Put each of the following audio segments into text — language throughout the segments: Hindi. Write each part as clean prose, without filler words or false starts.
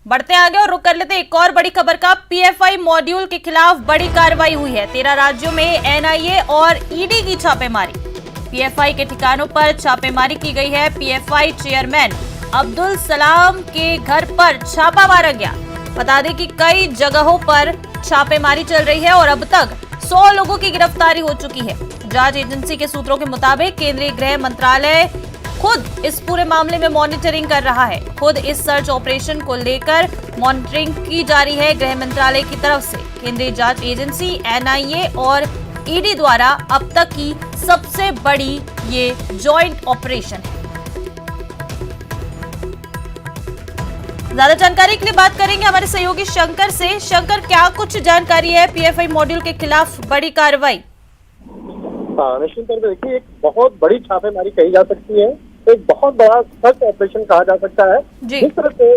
बढ़ते आगे और रुक कर लेते एक और बड़ी खबर का। पीएफआई मॉड्यूल के खिलाफ बड़ी कार्रवाई हुई है। 13 राज्यों में एनआईए और ईडी की छापेमारी। पीएफआई के ठिकानों पर छापेमारी की गई है। पीएफआई चेयरमैन अब्दुल सलाम के घर पर छापा मारा गया। बता दें कि कई जगहों पर छापेमारी चल रही है और अब तक 100 लोगों की गिरफ्तारी हो चुकी है। जांच एजेंसी के सूत्रों के मुताबिक केंद्रीय गृह मंत्रालय खुद इस पूरे मामले में मॉनिटरिंग कर रहा है। खुद इस सर्च ऑपरेशन को लेकर मॉनिटरिंग की जा रही है गृह मंत्रालय की तरफ से। केंद्रीय जांच एजेंसी एनआईए और ईडी द्वारा अब तक की सबसे बड़ी ये जॉइंट ऑपरेशन है। ज्यादा जानकारी के लिए बात करेंगे हमारे सहयोगी शंकर से। शंकर, क्या कुछ जानकारी है पीएफआई मॉड्यूल के खिलाफ बड़ी कार्रवाई? निश्चित तौर पर देखिए, एक बहुत बड़ी छापेमारी कही जा सकती है, एक बहुत बड़ा सर्च ऑपरेशन कहा जा सकता है। जिस तरह से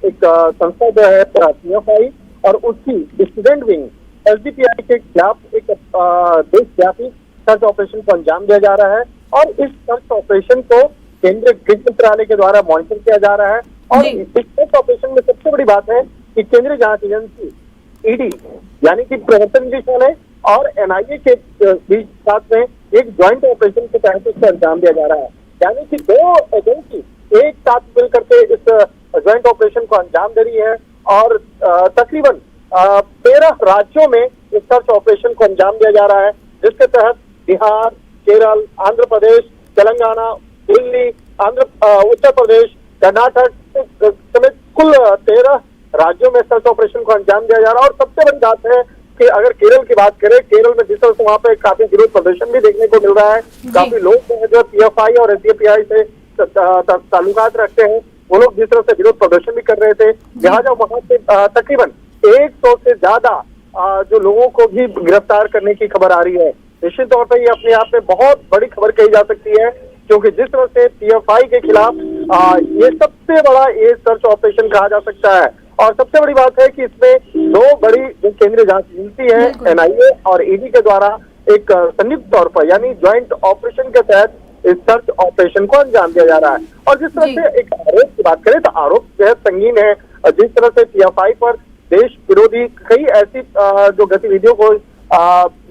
एक संस्था जो है पीएफआई और उसकी स्टूडेंट विंग एसडीपीआई के खिलाफ एक देशव्यापी सर्च ऑपरेशन को अंजाम दिया जा रहा है और इस सर्च ऑपरेशन को केंद्रीय गृह मंत्रालय के द्वारा मॉनिटर किया जा रहा है। और इस सर्च ऑपरेशन में सबसे बड़ी बात है कि केंद्रीय जांच एजेंसी ईडी यानी कि प्रवर्तन निदेशालय और एनआईए के बीच साथ में एक ज्वाइंट ऑपरेशन के तहत इसको अंजाम दिया जा रहा है। यानी कि दो एजेंसी एक साथ मिलकर के इस ज्वाइंट ऑपरेशन को अंजाम दे रही है और तकरीबन 13 राज्यों में इस सर्च ऑपरेशन को अंजाम दिया जा रहा है, जिसके तहत बिहार, केरल, आंध्र प्रदेश, तेलंगाना, दिल्ली, उत्तर प्रदेश, कर्नाटक समेत कुल 13 राज्यों में सर्च ऑपरेशन को अंजाम दिया जा रहा है। और सबसे बड़ी बात है कि अगर केरल की बात करें, केरल में जिस तरह से वहाँ पे काफी विरोध प्रदर्शन भी देखने को मिल रहा है। काफी लोग जो पीएफआई और एसडीपीआई से ताल्लुकात रखते हैं, वो लोग जिस तरह से विरोध प्रदर्शन भी कर रहे थे, लिहाजा वहाँ से तकरीबन 100 से ज्यादा जो लोगों को भी गिरफ्तार करने की खबर आ रही है। निश्चित तौर पर ये अपने आप में बहुत बड़ी खबर कही जा सकती है, क्योंकि जिस तरह से पीएफआई के खिलाफ ये सबसे बड़ा ये सर्च ऑपरेशन कहा जा सकता है। और सबसे बड़ी बात है कि इसमें दो बड़ी जो केंद्रीय जांच एजेंसी है एनआईए और ईडी के द्वारा एक संयुक्त तौर पर यानी ज्वाइंट ऑपरेशन के तहत इस सर्च ऑपरेशन को अंजाम दिया जा रहा है। और जिस तरह से एक आरोप की बात करें तो आरोप बेहद संगीन है। जिस तरह से पीएफआई पर देश विरोधी कई ऐसी जो गतिविधियों को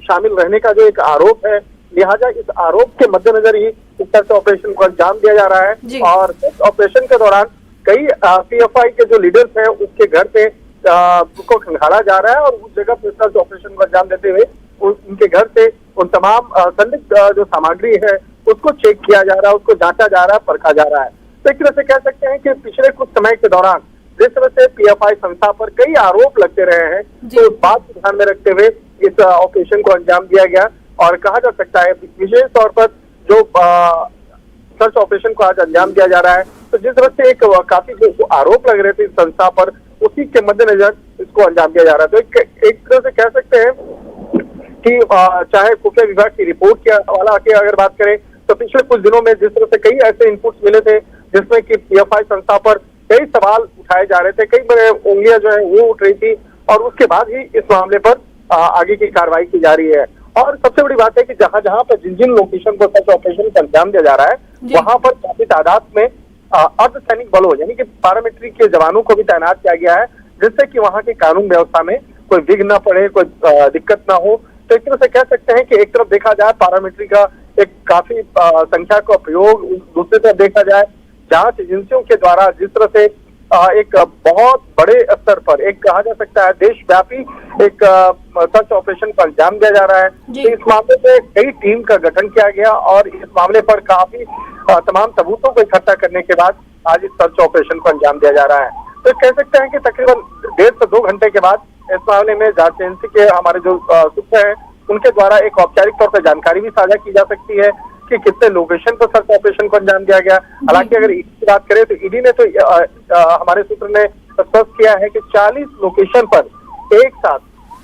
शामिल रहने का जो एक आरोप है, लिहाजा इस आरोप के मद्देनजर ही इस सर्च ऑपरेशन को अंजाम दिया जा रहा है। और सर्च ऑपरेशन के दौरान कई पीएफआई के जो लीडर्स हैं उसके घर पे उसको खंगाला जा रहा है और उस जगह पर सर्च ऑपरेशन को अंजाम देते हुए उनके घर से उन तमाम संदिग्ध जो सामग्री है उसको चेक किया जा रहा है, उसको जांचा जा रहा है, परखा जा रहा है। तो एक तरह से कह सकते हैं कि पिछले कुछ समय के दौरान जिस तरह से पीएफआई संस्था पर कई आरोप लगते रहे हैं, तो उस बात को ध्यान में रखते हुए इस ऑपरेशन को अंजाम दिया गया। और कहा जा सकता है विशेष तौर पर जो सर्च ऑपरेशन को आज अंजाम दिया जा रहा है, तो जिस तरह से एक काफी जो आरोप लग रहे थे इस संस्था पर, उसी के मद्देनजर इसको अंजाम दिया जा रहा है। तो एक तरह से कह सकते हैं कि चाहे खुफिया विभाग की रिपोर्ट के हवाला की अगर बात करें तो पिछले कुछ दिनों में जिस तरह से कई ऐसे इनपुट्स मिले थे जिसमें कि पीएफआई संस्था पर कई सवाल उठाए जा रहे थे, कई बड़े उंगलियां जो है वो उठ रही थी और उसके बाद ही इस मामले पर आगे की कार्रवाई की जा रही है। और सबसे बड़ी बात है कि जहां जहां पर जिन जिन लोकेशन पर सर्च ऑपरेशन को अंजाम दिया जा रहा है, वहां पर काफी तादाद में अर्धसैनिक बलों यानी कि पैरामिलिट्री के जवानों को भी तैनात किया गया है, जिससे कि वहां की कानून व्यवस्था में कोई विघ्न न पड़े, कोई दिक्कत ना हो। तो एक तरह से कह सकते हैं कि एक तरफ देखा जाए पैरामिलिट्री का एक काफी संख्या का प्रयोग, दूसरी तरफ देखा जाए जांच एजेंसियों के द्वारा जिस तरह से एक बहुत बड़े स्तर पर एक कहा जा सकता है देशव्यापी एक सर्च ऑपरेशन को अंजाम दिया जा रहा है। तो इस मामले में कई टीम का गठन किया गया और इस मामले पर काफी तमाम सबूतों को इकट्ठा करने के बाद आज इस सर्च ऑपरेशन को अंजाम दिया जा रहा है। तो कह सकते हैं कि तकरीबन 1.5 से 2 घंटे के बाद इस मामले में जांच एजेंसी के हमारे जो सूत्र हैं उनके द्वारा एक औपचारिक तौर पर जानकारी भी साझा की जा सकती है कि कितने लोकेशन पर सर्च ऑपरेशन को अंजाम दिया गया। हालांकि अगर ईडी की बात करें तो ईडी ने तो हमारे सूत्र ने स्पष्ट किया है कि 40 लोकेशन पर एक साथ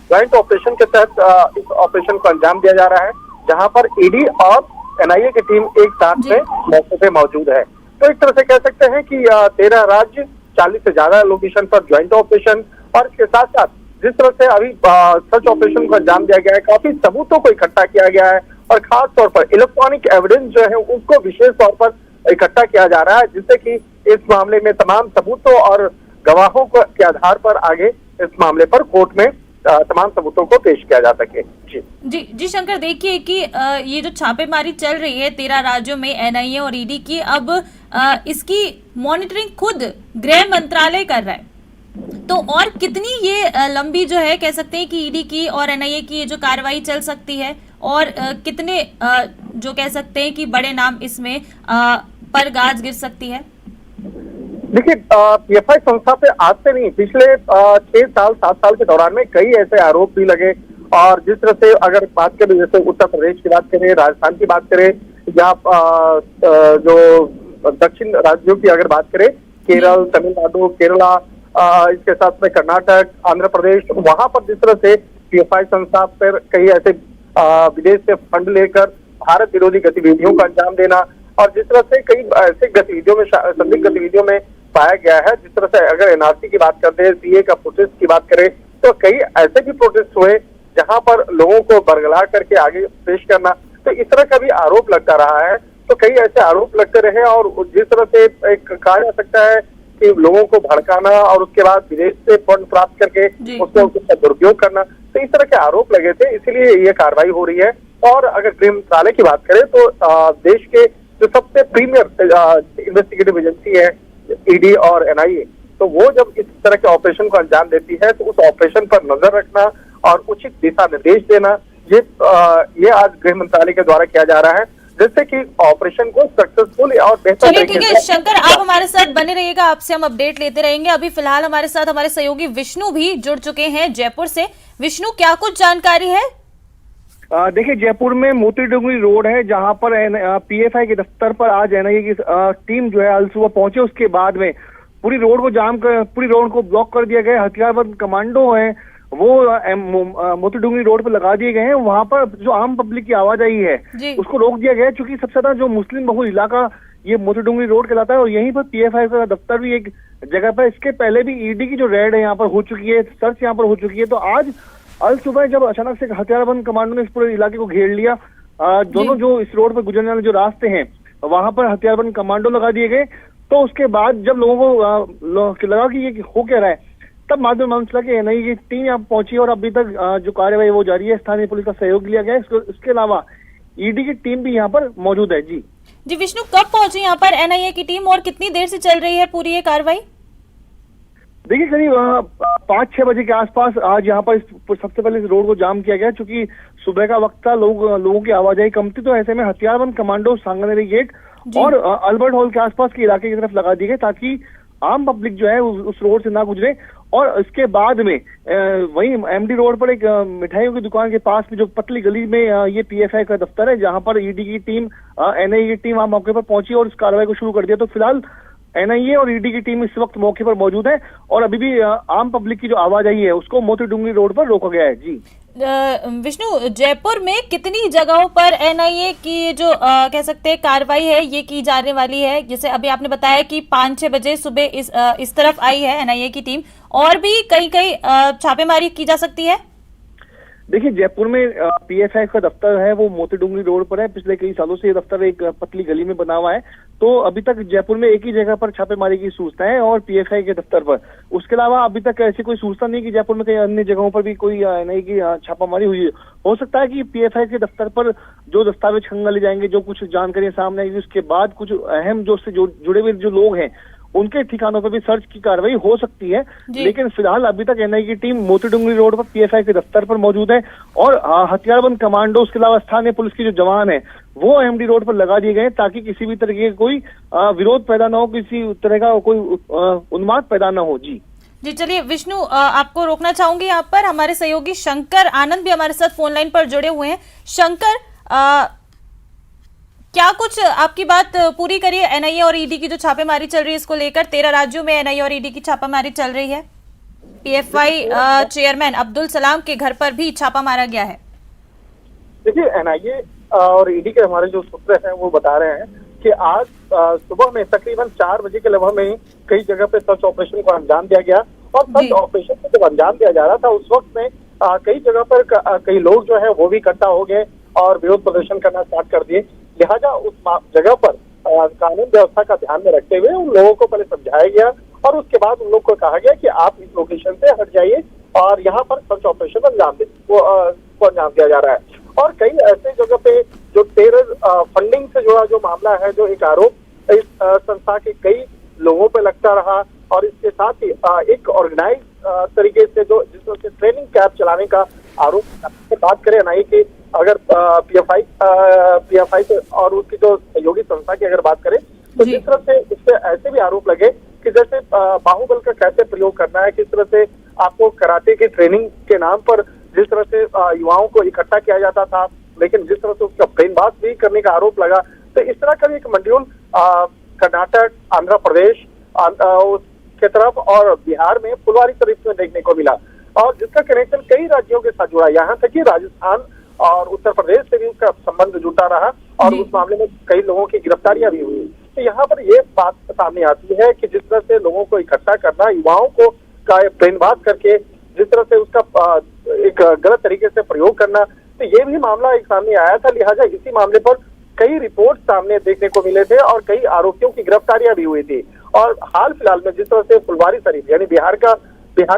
ज्वाइंट ऑपरेशन के तहत इस ऑपरेशन को अंजाम दिया जा रहा है, जहां पर ईडी और एनआईए की टीम एक साथ में मौके पे मौजूद है। तो एक तरह से कह सकते हैं कि 13 राज्य, 40 से ज्यादा लोकेशन पर ज्वाइंट ऑपरेशन और इसके साथ साथ जिस तरह से अभी सर्च ऑपरेशन को अंजाम दिया गया है, काफी सबूतों को इकट्ठा किया गया है और खास तौर पर इलेक्ट्रॉनिक एविडेंस जो है उसको विशेष तौर पर इकट्ठा किया जा रहा है, जिससे कि इस मामले में तमाम सबूतों और गवाहों के आधार पर आगे इस मामले पर कोर्ट में तमाम सबूतों को पेश किया जा सके। जी शंकर, देखिए कि ये जो छापेमारी चल रही है 13 राज्यों में एनआईए और ईडी की, अब इसकी मॉनिटरिंग खुद गृह मंत्रालय कर रहा है, तो और कितनी ये लंबी जो है कह सकते हैं कि ईडी की और एनआईए की ये जो कार्रवाई चल सकती है, और कितने जो कह सकते हैं कि बड़े नाम इसमें पर गाज गिर सकती है? देखिए, पीएफआई संस्था पे आज से नहीं, पिछले 6-7 साल के दौरान में कई ऐसे आरोप भी लगे। और जिस तरह से अगर बात करें, जैसे उत्तर प्रदेश की बात करें, राजस्थान की बात करें, या जो दक्षिण राज्यों की अगर बात करें, केरल, तमिलनाडु, केरला, इसके साथ में कर्नाटक, आंध्र प्रदेश, वहां पर जिस तरह से पीएफआई संस्था पर कई ऐसे विदेश से फंड लेकर भारत विरोधी गतिविधियों का अंजाम देना, और जिस तरह से कई ऐसे गतिविधियों में, संदिग्ध गतिविधियों में पाया गया है। जिस तरह से अगर एनआरसी की बात करते हैं, सीए का प्रोटेस्ट की बात करें, तो कई ऐसे भी प्रोटेस्ट हुए जहां पर लोगों को बरगला करके आगे पेश करना, तो इस तरह का भी आरोप लगता रहा है। तो कई ऐसे आरोप लगते रहे, और जिस तरह से एक कहा जा सकता है कि लोगों को भड़काना और उसके बाद विदेश से फंड प्राप्त करके उसका दुरुपयोग करना, तो इस तरह के आरोप लगे थे, इसीलिए ये कार्रवाई हो रही है। और अगर गृह मंत्रालय की बात करें तो देश के जो सबसे प्रीमियर इन्वेस्टिगेटिव एजेंसी है ईडी और एनआईए, तो वो जब इस तरह के ऑपरेशन को अंजाम देती है तो उस ऑपरेशन पर नजर रखना और उचित दिशा निर्देश देना, ये आज गृह मंत्रालय के द्वारा किया जा रहा है, जिससे कि ऑपरेशन को सक्सेसफुल और बेहतर। चलिए ठीक है शंकर, आप हमारे साथ बने रहिएगा, आपसे हम अपडेट लेते रहेंगे। अभी फिलहाल हमारे साथ हमारे सहयोगी विष्णु भी जुड़ चुके हैं जयपुर से। विष्णु, क्या कुछ जानकारी है? देखिए, जयपुर में मोती डूंगरी रोड है, जहां पर पीएफआई के दफ्तर पर आज एनआईए की टीम जो है कल सुबह पहुंचे। उसके बाद में पूरी रोड को ब्लॉक कर दिया गया। हथियारबंद कमांडो हैं वो मोती डूंगरी रोड पर लगा दिए गए हैं। वहां पर जो आम पब्लिक की आवाजाही है उसको रोक दिया गया है, क्योंकि सबसे ज्यादा जो मुस्लिम बहुल इलाका ये मोती डूंगरी रोड कहलाता है, और यहीं पर पीएफआई का दफ्तर भी एक जगह पर। इसके पहले भी ईडी की जो रेड है यहाँ पर हो चुकी है, सर्च यहाँ पर हो चुकी है। तो आज अल सुबह जब अचानक से हथियारबंद कमांडो ने इस पूरे इलाके को घेर लिया, दोनों जो इस रोड पर गुजरने वाले जो रास्ते हैं वहां पर हथियारबंद कमांडो लगा दिए गए। तो उसके बाद जब लोगों को लगा कि ये हो क्या रहा है, तब मालूम चला कि एनआईए की टीम यहाँ पहुंची, और अभी तक जो कार्यवाही वो जारी है। स्थानीय पुलिस का सहयोग लिया गया है। इसके अलावा ईडी की टीम भी यहाँ पर मौजूद है। जी विष्णु, कब पहुंची यहाँ पर एनआईए की टीम और कितनी देर से चल रही है पूरी ये कार्रवाई? देखिए, करीब 5-6 बजे के आसपास आज यहाँ पर सबसे पहले इस रोड को जाम किया गया, क्योंकि सुबह का वक्त था, लोगों की आवाजाही कम थी। तो ऐसे में हथियारबंद कमांडो सांगनेरी गेट और अल्बर्ट हॉल के आसपास के इलाके की तरफ लगा दिए गए, ताकि आम पब्लिक जो है उस रोड से ना गुजरे। और इसके बाद में वहीं एमडी रोड पर एक मिठाइयों की दुकान के पास में जो पतली गली में ये पीएफआई का दफ्तर है, जहां पर ईडी की टीम, एनआईए की टीम वहां मौके पर पहुंची और इस कार्रवाई को शुरू कर दिया। तो फिलहाल एनआईए और ईडी की टीम इस वक्त मौके पर मौजूद है, और अभी भी आम पब्लिक की जो आवाजाही है उसको मोती डूंगरी रोड पर रोका गया है। जी विष्णु, जयपुर में कितनी जगहों पर एनआईए की जो कह सकते हैं कार्रवाई है ये की जाने वाली है? जैसे अभी आपने बताया कि 5-6 बजे सुबह इस तरफ आई है एनआईए की टीम, और भी कहीं छापेमारी की जा सकती है? देखिए, जयपुर में पीएफआई का दफ्तर है वो मोती डूंगरी रोड पर है। पिछले कई सालों से ये दफ्तर एक पतली गली में बना हुआ है। तो अभी तक जयपुर में एक ही जगह पर छापेमारी की सूचना है, और पीएफआई के दफ्तर पर। उसके अलावा अभी तक ऐसी कोई सूचना नहीं कि जयपुर में कई अन्य जगहों पर भी कोई एनआईए की छापामारी हुई है। हो सकता है कि पीएफआई के दफ्तर पर जो दस्तावेज खंगाले जाएंगे, जो कुछ जानकारी सामने आएगी, उसके बाद कुछ अहम जो उससे जुड़े हुए जो लोग हैं उनके ठिकानों पर भी सर्च की कार्रवाई हो सकती है। लेकिन फिलहाल अभी तक एनआईए की टीम मोती डूंगरी रोड पर पीएफआई के दफ्तर पर मौजूद है, और हथियारबंद कमांडो, उसके अलावा स्थानीय पुलिस की जो जवान है वो एमडी रोड पर लगा दिए गए, ताकि किसी भी तरह के कोई विरोध पैदा ना हो, किसी तरह का कोई उन्माद पैदा ना हो। जी चलिए विष्णु, आपको रोकना चाहूंगी यहाँ पर। हमारे सहयोगी शंकर आनंद भी हमारे साथ फोन लाइन पर जुड़े हुए हैं। शंकर, क्या कुछ आपकी बात पूरी करिए। एनआईए और ईडी की जो छापेमारी चल रही है इसको लेकर 13 राज्यों में एनआईए और ईडी की छापेमारी चल रही है। पीएफआई चेयरमैन अब्दुल सलाम के घर पर भी छापा मारा गया है। देखिए, एनआईए और ईडी के हमारे जो सूत्र हैं वो बता रहे हैं कि आज सुबह में तकरीबन 4 बजे के लगभग में कई जगह पे सर्च ऑपरेशन को अंजाम दिया गया, और सर्च ऑपरेशन को जब अंजाम दिया जा रहा था उस वक्त में कई जगह पर कई लोग जो है वो भी इकट्ठा हो गए और विरोध प्रदर्शन करना स्टार्ट कर दिए। लिहाजा उस जगह पर कानून व्यवस्था का ध्यान में रखते हुए उन लोगों को पहले समझाया गया और उसके बाद उन लोग को कहा गया कि आप इस लोकेशन से हट जाइए और यहाँ पर सर्च ऑपरेशन अंजाम दिया जा रहा है। और कई ऐसे जगह पे जो टेरर फंडिंग से जुड़ा जो मामला है, जो एक आरोप इस संस्था के कई लोगों पे लगता रहा, और इसके साथ ही एक ऑर्गेनाइज तरीके से जो जिसमें से ट्रेनिंग कैंप चलाने का आरोप बात करें एनआईए की, अगर पीएफआई से और उसकी जो सहयोगी संस्था की अगर बात करें तो जिस तरह से इससे ऐसे भी आरोप लगे कि जैसे बाहुबल का कैसे प्रयोग करना है, किस तरह से आपको कराटे की ट्रेनिंग के नाम पर जिस तरह से युवाओं को इकट्ठा किया जाता था, लेकिन जिस तरह से उसका ब्रेन वॉश भी करने का आरोप लगा। तो इस तरह का भी एक मॉड्यूल कर्नाटक, आंध्र प्रदेश के तरफ और बिहार में फुलवारी शरीफ में देखने को मिला, और जिसका कनेक्शन कई राज्यों के साथ जुड़ा, यहाँ तक कि राजस्थान और उत्तर प्रदेश से भी उसका संबंध जुटा रहा और उस मामले में कई लोगों की गिरफ्तारियां भी हुई। तो यहाँ पर ये बात सामने आती है कि जिस तरह से लोगों को इकट्ठा करना, युवाओं को का ब्रेन वॉश करके जिस तरह से उसका एक गलत तरीके से प्रयोग करना, तो ये भी मामला एक सामने आया था। लिहाजा इसी मामले पर कई रिपोर्ट सामने देखने को मिले थे और कई आरोपियों की गिरफ्तारियां भी हुई थी। और हाल फिलहाल में जिस तरह से फुलवारी शरीफ यानी बिहार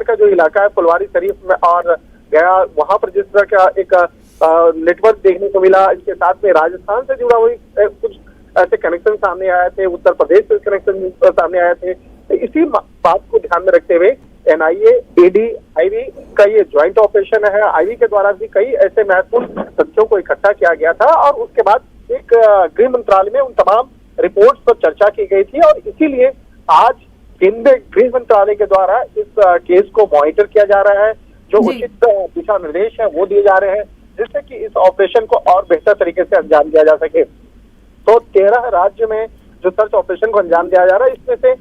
का जो इलाका है फुलवारी शरीफ में और गया, वहां पर जिस तरह का एक नेटवर्क देखने को मिला, इसके साथ में राजस्थान से जुड़ा हुई कुछ ऐसे कनेक्शन सामने आए थे, उत्तर प्रदेश से कनेक्शन सामने आए थे। तो इसी बात को ध्यान में रखते हुए एनआईए, ईडी, आईवी का ये ज्वाइंट ऑपरेशन है। आईवी के द्वारा भी कई ऐसे महत्वपूर्ण तथ्यों को इकट्ठा किया गया था और उसके बाद एक गृह मंत्रालय में उन तमाम रिपोर्ट्स पर चर्चा की गई थी, और इसीलिए आज केंद्रीय गृह मंत्रालय के द्वारा इस केस को मॉनिटर किया जा रहा है। जो उचित दिशा निर्देश है वो दिए जा रहे हैं जिससे कि इस ऑपरेशन को और बेहतर तरीके से अंजाम दिया जा सके। तो 13 राज्य में जो सर्च ऑपरेशन को अंजाम दिया जा रहा है, इसमें से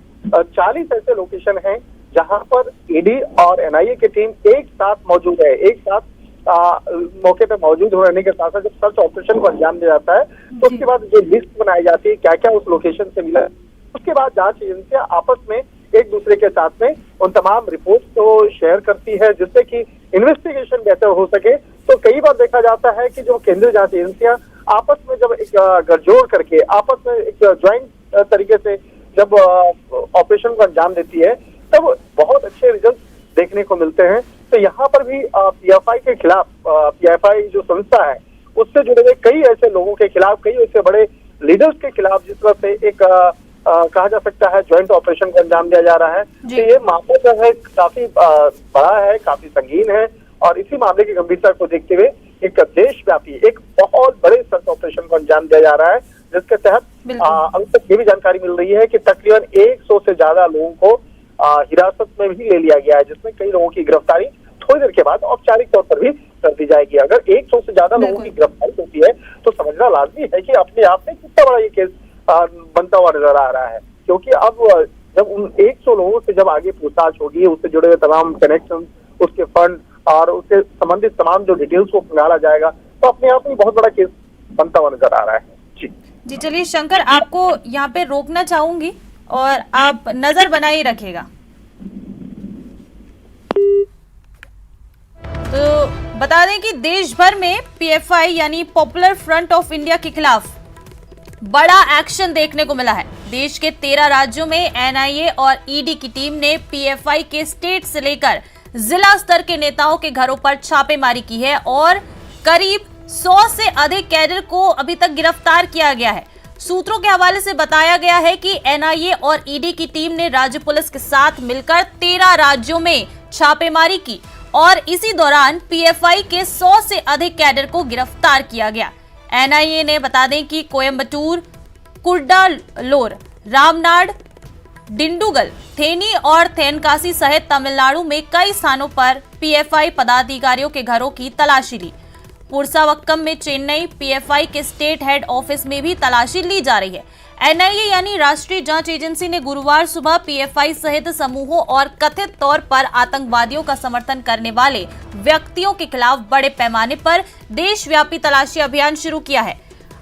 40 ऐसे लोकेशन हैं जहां पर ईडी और एनआईए की टीम एक साथ मौजूद है। एक साथ मौके पे मौजूद होने के साथ साथ जब सर्च ऑपरेशन को अंजाम दिया जाता है तो उसके बाद जो लिस्ट बनाई जाती है क्या क्या उस लोकेशन से मिला, उसके बाद जांच एजेंसियां आपस में एक दूसरे के साथ में उन तमाम रिपोर्ट्स को शेयर करती है जिससे कि इन्वेस्टिगेशन बेहतर हो सके। तो कई बार देखा जाता है कि जो केंद्रीय जांच एजेंसियां आपस में जब एक गठजोड़ करके आपस में एक ज्वाइंट तरीके से जब ऑपरेशन को अंजाम देती है तब बहुत अच्छे रिजल्ट देखने को मिलते हैं। तो यहाँ पर भी पीएफआई के खिलाफ, पीएफआई जो संस्था है उससे जुड़े हुए कई ऐसे लोगों के खिलाफ, कई ऐसे बड़े लीडर्स के खिलाफ जिस तरह से एक कहा जा सकता है ज्वाइंट ऑपरेशन को अंजाम दिया जा रहा है। तो ये मामला जो है काफी बड़ा है, काफी संगीन है, और इसी मामले की गंभीरता को देखते हुए एक देशव्यापी एक बहुत बड़े सर्च ऑपरेशन को अंजाम दिया जा रहा है, जिसके तहत अभी तक ये भी जानकारी मिल रही है कि तकरीबन 100 से ज्यादा लोगों को हिरासत में भी ले लिया गया है, जिसमें कई लोगों की गिरफ्तारी थोड़ी देर के बाद औपचारिक तौर पर भी कर दी जाएगी। अगर 100 से ज्यादा लोगों की गिरफ्तारी होती है तो समझना लाजमी है कि अपने आप में कितना बड़ा ये केस बनता हुआ नजर आ रहा है, क्योंकि अब जब उन 100 लोगों से जब आगे पूछताछ होगी, उससे जुड़े हुए तमाम कनेक्शन, उसके फंड और उससे संबंधित तमाम जो डिटेल्स को निकाला जाएगा तो अपने आप में बहुत बड़ा केस बनता हुआ नजर आ रहा है। जी चलिए शंकर, आपको यहाँ पे रोकना चाहूंगी और आप नजर बनाए रखेगा। तो बता दें कि देश भर में पीएफआई यानी पॉपुलर फ्रंट ऑफ इंडिया के खिलाफ बड़ा एक्शन देखने को मिला है। देश के 13 राज्यों में एनआईए और ईडी की टीम ने पीएफआई के स्टेट से लेकर जिला स्तर के नेताओं के घरों पर छापेमारी की है और करीब 100 से अधिक कैडर को अभी तक गिरफ्तार किया गया है। सूत्रों के हवाले से बताया गया है कि एनआईए और ईडी की टीम ने राज्य पुलिस के साथ मिलकर 13 राज्यों में छापेमारी की और इसी दौरान पीएफआई के 100 से अधिक कैडर को गिरफ्तार किया गया। एनआईए ने बता दें कि कोयम्बटूर, कुड्डालोर, रामनाड, डिंडुगल, थेनी और थेनकासी सहित तमिलनाडु में कई स्थानों पर पीएफआई पदाधिकारियों के घरों की तलाशी ली। पुरसावक्कम में चेन्नई पीएफआई के स्टेट हेड ऑफिस में भी तलाशी ली जा रही है। एनआईए यानी राष्ट्रीय जांच एजेंसी ने गुरुवार सुबह पीएफआई सहित समूहों और कथित तौर पर आतंकवादियों का समर्थन करने वाले व्यक्तियों के खिलाफ बड़े पैमाने पर देशव्यापी तलाशी अभियान शुरू किया है।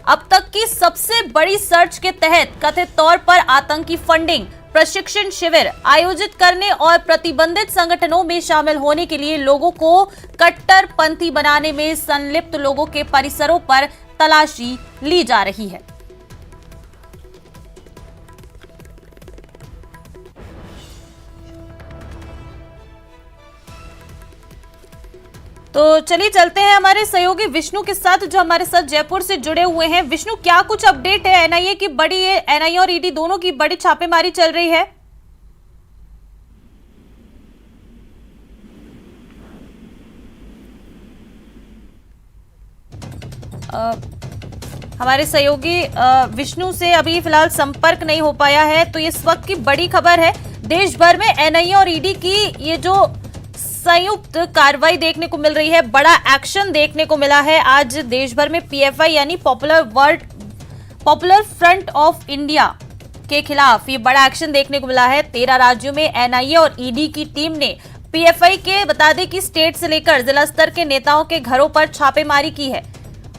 अब तक की सबसे बड़ी सर्च के तहत कथित तौर पर आतंकी फंडिंग, प्रशिक्षण शिविर आयोजित करने और प्रतिबंधित संगठनों में शामिल होने के लिए लोगों को कट्टरपंथी बनाने में संलिप्त लोगों के परिसरों पर तलाशी ली जा रही है। तो चलिए चलते हैं हमारे सहयोगी विष्णु के साथ, जो हमारे साथ जयपुर से जुड़े हुए हैं। विष्णु, क्या कुछ अपडेट है? एनआईए की बड़ी, एनआईए और ईडी दोनों की बड़ी छापेमारी चल रही है। हमारे सहयोगी विष्णु से अभी फिलहाल संपर्क नहीं हो पाया है, तो इस वक्त की बड़ी खबर है, देश भर में एनआईए और ईडी की ये जो संयुक्त कार्रवाई देखने को मिल रही है, बड़ा एक्शन देखने को मिला है। आज देश भर में पीएफआई यानी पॉपुलर फ्रंट ऑफ इंडिया के खिलाफ ये बड़ा एक्शन देखने को मिला है। 13 राज्यों में एनआईए और ईडी की टीम ने पीएफआई के, बता दें कि स्टेट से लेकर जिला स्तर के नेताओं के घरों पर छापेमारी की है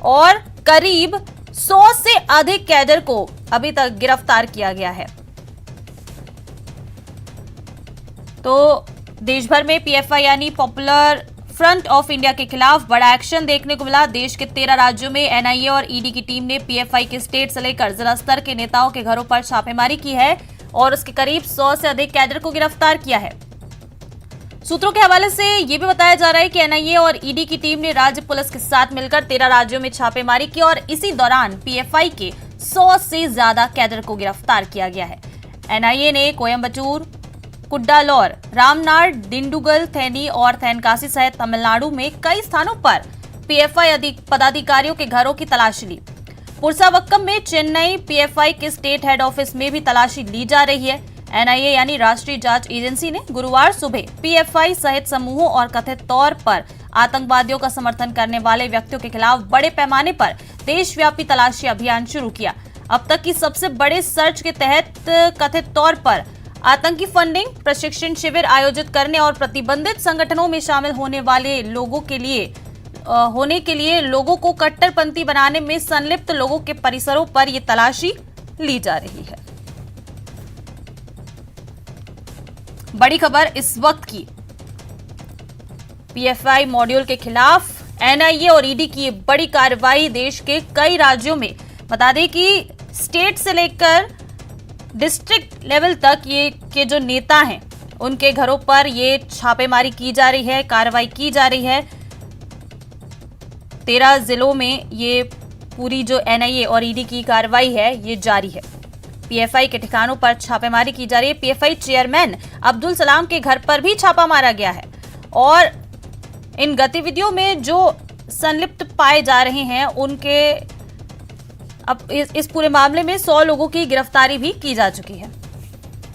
और करीब 100 से अधिक कैडर को अभी तक गिरफ्तार किया गया है। तो देश भर में पीएफआई यानी पॉपुलर फ्रंट ऑफ इंडिया के खिलाफ बड़ा एक्शन देखने को मिला। देश के 13 राज्यों में एनआईए और ईडी की टीम ने पीएफआई के स्टेट से लेकर जिला स्तर के नेताओं के घरों पर छापेमारी की है और उसके करीब 100 से अधिक कैडर को गिरफ्तार किया है। सूत्रों के हवाले से यह भी बताया जा रहा है कि एनआईए और ईडी की टीम ने राज्य पुलिस के साथ मिलकर 13 राज्यों में छापेमारी की और इसी दौरान पीएफआई के 100 से ज्यादा कैडर को गिरफ्तार किया गया है। एनआईए ने कोयम्बटूर, कुड्डालोर, रामनाड, डिंडुगल, थेनी और थेनकासी सहित तमिलनाडु में कई स्थानों पर पीएफआई पदाधिकारियों के घरों की तलाशी ली। पुरसावक्कम में चेन्नई पीएफआई के स्टेट हेड ऑफिस में भी तलाशी ली जा रही है। एनआईए यानी राष्ट्रीय जांच एजेंसी ने गुरुवार सुबह पीएफआई सहित समूहों और कथित तौर पर आतंकवादियों का समर्थन करने वाले व्यक्तियों के खिलाफ बड़े पैमाने पर देशव्यापी तलाशी अभियान शुरू किया। अब तक की सबसे बड़े सर्च के तहत कथित तौर पर आतंकी फंडिंग, प्रशिक्षण शिविर आयोजित करने और प्रतिबंधित संगठनों में शामिल होने के लिए लोगों को कट्टरपंथी बनाने में संलिप्त लोगों के परिसरों पर यह तलाशी ली जा रही है। बड़ी खबर इस वक्त की, पीएफआई मॉड्यूल के खिलाफ एनआईए और ईडी की बड़ी कार्रवाई देश के कई राज्यों में, बता दें कि स्टेट से लेकर डिस्ट्रिक्ट लेवल तक ये के जो नेता हैं उनके घरों पर ये छापेमारी की जा रही है, कार्रवाई की जा रही है। 13 जिलों में ये पूरी जो एनआईए और ईडी की कार्रवाई है ये जारी है। पीएफआई के ठिकानों पर छापेमारी की जा रही है। पीएफआई चेयरमैन अब्दुल सलाम के घर पर भी छापा मारा गया है और इन गतिविधियों में जो संलिप्त पाए जा रहे हैं उनके, अब इस पूरे मामले में 100 लोगों की गिरफ्तारी भी की जा चुकी है।